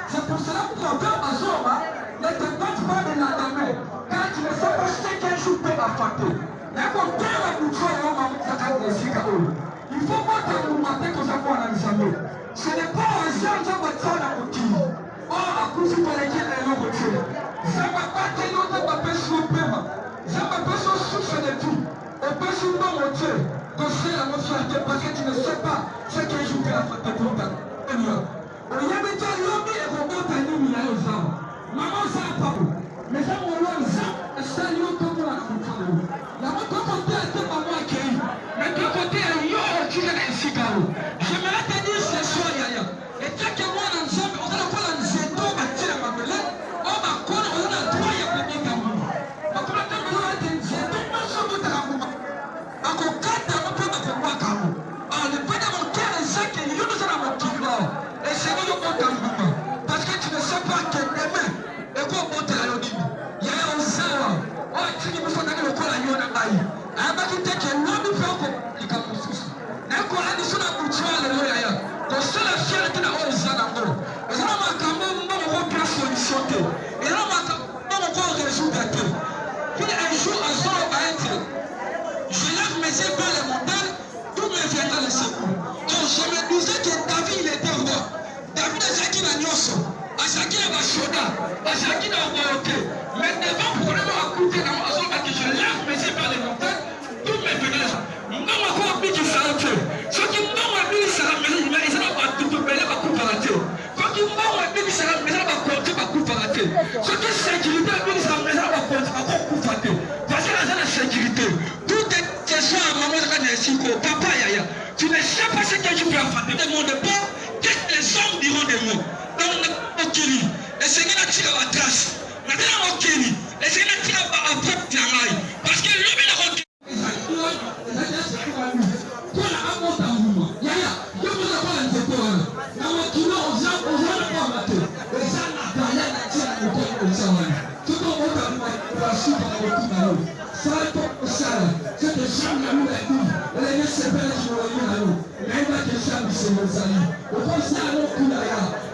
C'est pour cela que ton cœur à Zoma ne te donne pas de lendemain. Car tu ne sais pas ce qu'un jour peut affecter. Il faut pas te demander que ça soit dans le ce n'est pas un seul jour de temps à outil. Or, à cause de laquelle elle est retirée. Ça ne va pas te donner ma personne au paiement. Ça ne va pas se soucier de tout. On peut se demander que c'est la notion parce que tu ne sais pas ce qu'un jour peut affecter pour ta vie. On y a mis l'homme et on va t'aider à aux hommes. Maman, ça n'a pas beau. Mais ça, on l'a dit, c'est lui comme on a compris. La côté était pas moi qui mais de côté, tu es un cigare. J'aimerais te dire ce soir, Yaya. Et tu que moi, ensemble, on a pas un zéto, on va tirer ma belette. On va connaître, on a droit à payer ta maman. On va te dire, un zéto, on va se mettre à la maman. On quatre, on peut me faire quoi, Camo. On ne peut pas monter un sac et il y a un petit là. Et c'est nous, on monte à la maman. Parce que tu ne sais pas que demain, et quoi, on monte à la maman. Il y a un zéro. Oh, tu dis, il faut aller au col à Yona Baye. Abakiteke nami peko ikamususu. Na ko ani suna kuchwale lo yaya. Ko sala fierté na ozana ngo. Ezana makambo mbo ko pla solution te. Ezana makambo ko résoudre te. Puis un jour à son être. Je lève mes yeux vers le montagne, tout me viendra le secours. Donc je me disais que David il était roi. David a Zaki na nyoso. A Zaki na bashoda. A Zaki na royauté. Mais devant problème à côté dans ma zone que je lève mes yeux vers le montagne. Tout me venait. Non, ma quoi qui s'arrête. Ce qui m'a dit, ça la maison, mais ils n'ont pas tout belé, ma coupe à la tête. Ce qui m'a dit, ça la maison, ma porte, ma coupe à la tête. Ce qui est sécurité, ça la maison, ma porte, ma coupe à la tête. Parce que la sécurité, tout est question à maman de la papa, yaya. Tu ne sais pas ce que tu peux faire. Ne demande pas qu'est-ce que les hommes diront de nous. Donc, on Kiri. Et c'est qu'il a tiré la trace. Maintenant, on Kiri. Et c'est qu'il a tiré la trace. Parce que l'homme, il a rendu.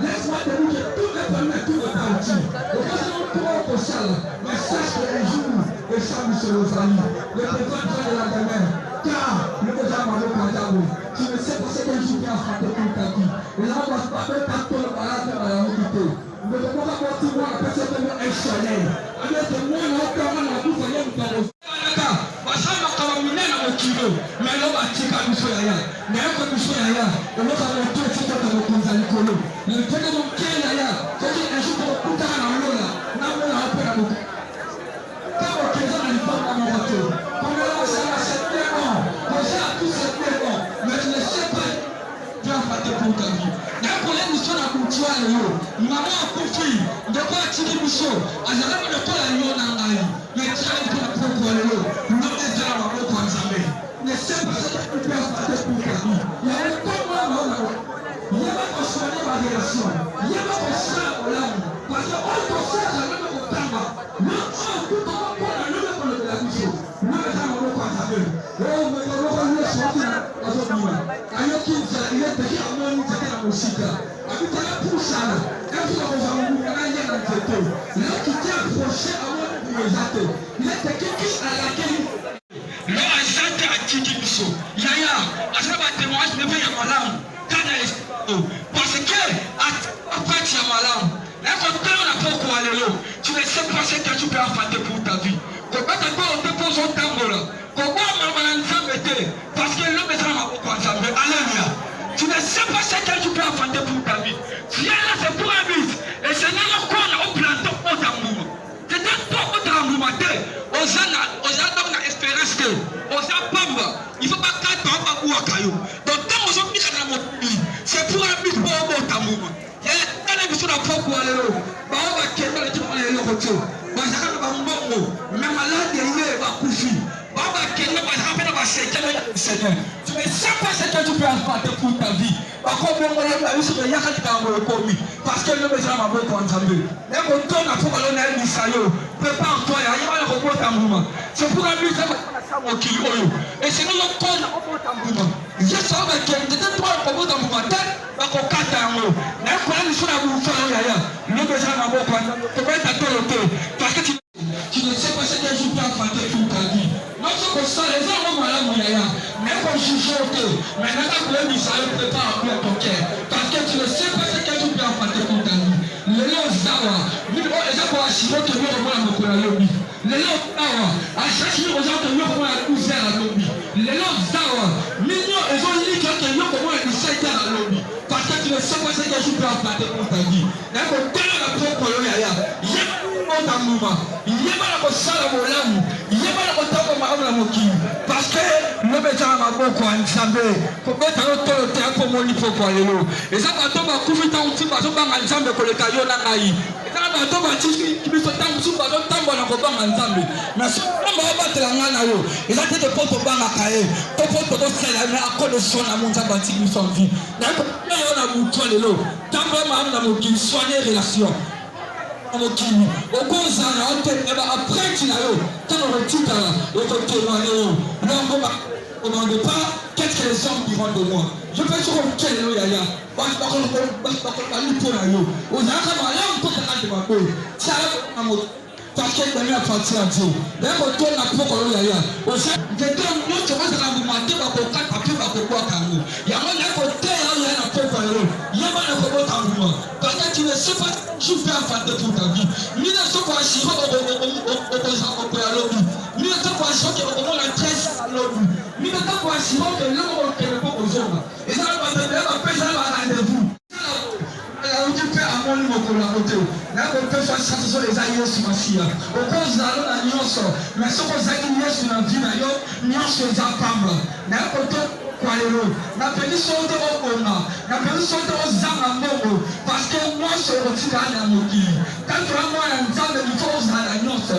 Laisse-moi te dire que tout est permis, tout est parti. Mais sache que les jours, les champs se rosalie, le président de la demeure, car le président m'a dit tu ne sais pas ce que je viens à faire pour ta vie. Et là, on va se battre par tout le malade à la unité. Mais de quoi continuer à passer de moi un soleil. Avec de moi, on va faire un coup, voyez, nous avons. Mais l'homme a tiré à nous sur la mais un peu de sur la et l'autre a monté sur le Gonzalo. Le fait de mon pied là, c'est un jour pour tout à l'heure là, n'a pas la paix à nous. Quand on est dans les femmes à mon retour, comme là, ça va se faire bon, comme ça, tout se fait bon, mais je ne sais pas, tu vas faire pour ta vie. D'un problème, nous sommes à Koutua, maman a confié, de quoi tirer le show, à la même de quoi la lion n'a pas eu, mais tu as été pour l'eau, l'homme est là, maman, pour examiner. Ne sais pas ce que tu peux faire pour ta vie. Il y a un temps là, il y a pas de soigner ma relation. Il y a pas de soigner mon âme. Parce que on peut faire la même au temps. Mais on peut pas prendre la même pour la vie. Nous les gens on pas savoir. Oh mais on va sortir à ce moment. Ayo qui il est déjà en train de faire la musique. Avec la pousse là. Et puis on va vous gagner dans le tête. Là qui t'est approché à moi pour les athées. Il est quelqu'un à laquelle non, Azate a dit qu'il faut. Yaya, Azate va témoigner de faire ma langue. Parce que après tu as ma langue. Tu ne sais pas ce que tu peux affronter pour ta vie. Pourquoi tu peux te poser au tambour là? Pourquoi parce que l'homme est dans ma bouche ensemble. Alléluia. Tu ne sais pas ce que tu peux affronter pour ta vie. Viens là, c'est pour un but. Et c'est là qu'on a au plan au tambour. C'est un peu au tambour. Aux gens ont espérance que aux gens il ne faut pas qu'un temps ou un caillou. Donc quand on s'est mis dans mon pays, c'est pour un but pour au tambour. Il y a des gens qui sont là pour aller là. On va quitter les gens qui sont là. Mais malade, il va coucher. Tu ne sais pas ce que tu peux affronter pour ta vie. Parce que le besoin m'a beaucoup entendu. Et quand on a pour aller à l'Israël, prépare-toi, il y a un robot en mouvement. C'est pour un but, et c'est nous qui avons un robot en mouvement. Je sais que tu as un robot en mouvement. sur la bouffe, le besoin d'un bon point. Tu vas être à toi le parce que tu ne sais pas ce qu'un jour peut affronter toute ta vie. Non, c'est pour ça, les gens vont malades, mais qu'on juge au thé. Mais maintenant, pour eux, ça le prépare à ton cœur. Parce que tu ne sais pas ce qu'un jour peut affronter toute ta vie. Les gens zawa, les gens vont assurer que nous avons la lobby. Les gens zawa, à chaque jour, les gens nous avons la cousin à la lobby. Les gens zawa, millions, ils ont dit que nous avons la cousin à la lobby. Parce que tu ne sais pas ce qu'un jour peut affronter toute ta vie. D'accord, quelle est la propre yaya? parce que le médecin m'a beaucoup ensemble pour mettre un autre terrain pour mon livre pour aller l'eau et ça va tomber à couvrir tant que tu vas ensemble pour le caillou n'a pas eu et ça va tomber à tisser qui me fait tant que tu vas ensemble mais si on va battre la main à l'eau et ça te porte au banc à cahier pour porter au ciel mais à cause de son amour ça va tirer son vie d'accord on a bouclé l'eau tant que ma amour qui soigne les relations mokili okozala otema après tu n'as tant on retrouve au côté non on ne demande pas qu'est-ce que les hommes diront de moi je peux sur quel yaya parce que parce que dami appartient à Dieu. D'ailleurs, toi, la propre yaya. Au sein de toi, nous, tu vas te ramasser par ton cas, papier, par ton quoi, carreau. Il y a un côté, il y a un propre héros. Il y a un propre carreau. Parce que tu ne sais pas, je fais un fâté pour ta vie. Ni ne sais pas si on peut à l'autre. Ni ne sais pas si on peut la pièce à l'autre. Ni ne sais pas si on peut l'autre qui ne peut pas aux hommes. Et ça va te faire un peu, ça va rendez-vous. Amoni mokolo côté na ko pesa satisfaction les aïeux sur Masia au cause dans la nyonso mais ce qu'on a dit Yesu na vie na yo nyonso za pamba na ko to kwa lelo na peli sote okona na peli sote ozanga mbongo parce que moi je retire à moki quand tu as moi un nzambe du cause dans la nyonso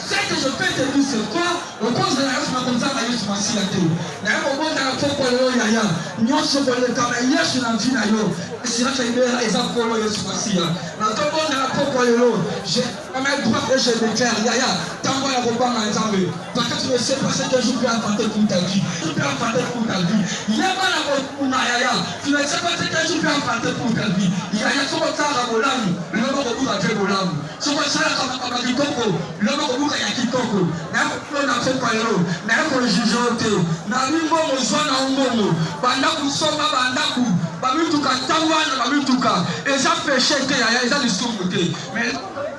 ce que je peux te dire c'est quoi au cause de la Yesu na konza na Yesu Masia te na ko bonda na ko kwa lelo yaya nyonso ko le kama Yesu na vie na yo c'est là que les apôtres Yesu Masia na to bonda na ko kwa lelo je même droit que je déclare yaya tango ya ko banga nzambe parce que tu ne sais pas ce que je peux affronter pour ta vie tu peux affronter pour ta vie yeba na ko kuna yaya tu ne sais pas ce que je peux affronter pour ta vie yaya soko tsara bolamu lelo ko buka te bolamu soko tsara kama kitoko lelo ko buka ya kitoko na ko na ko kwa lelo na ko jugeote na mimbo mozwana umomo banda kusoma banda ku bamituka tangwana bamituka eza péché te yaya eza lisumu te mais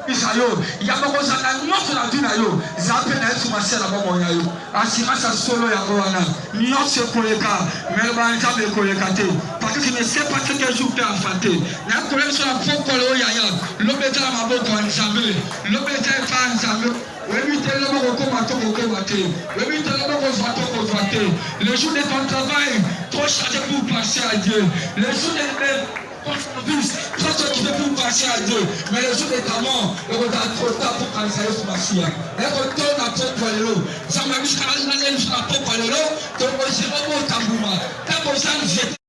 Isayo, il y a beaucoup de gens qui ont dit nayo, zappé na Yesu Masia na bomo yayo. Assurance solo ya goana. Nyon se koleka, mais ba nzambe koleka te. Parce que tu ne sais pas ce que jour peut affronter. Na koleka sur la propre lo yaya. L'obéta la maboko nzambe. L'obéta fa nzambe. Oui, tel le mot comme à ton côté. Oui, tel le mot comme à ton. Le jour de ton travail, trop chargé pour passer à Dieu. Le jour de toi tu ne peux passer à Dieu, mais le jour de ta mort, le regard trop tard pour penser à Yesu Masia. Et retourne à ton poilero. Ça m'a dit que je n'ai pas de poilero, donc je ne sais pas où tu as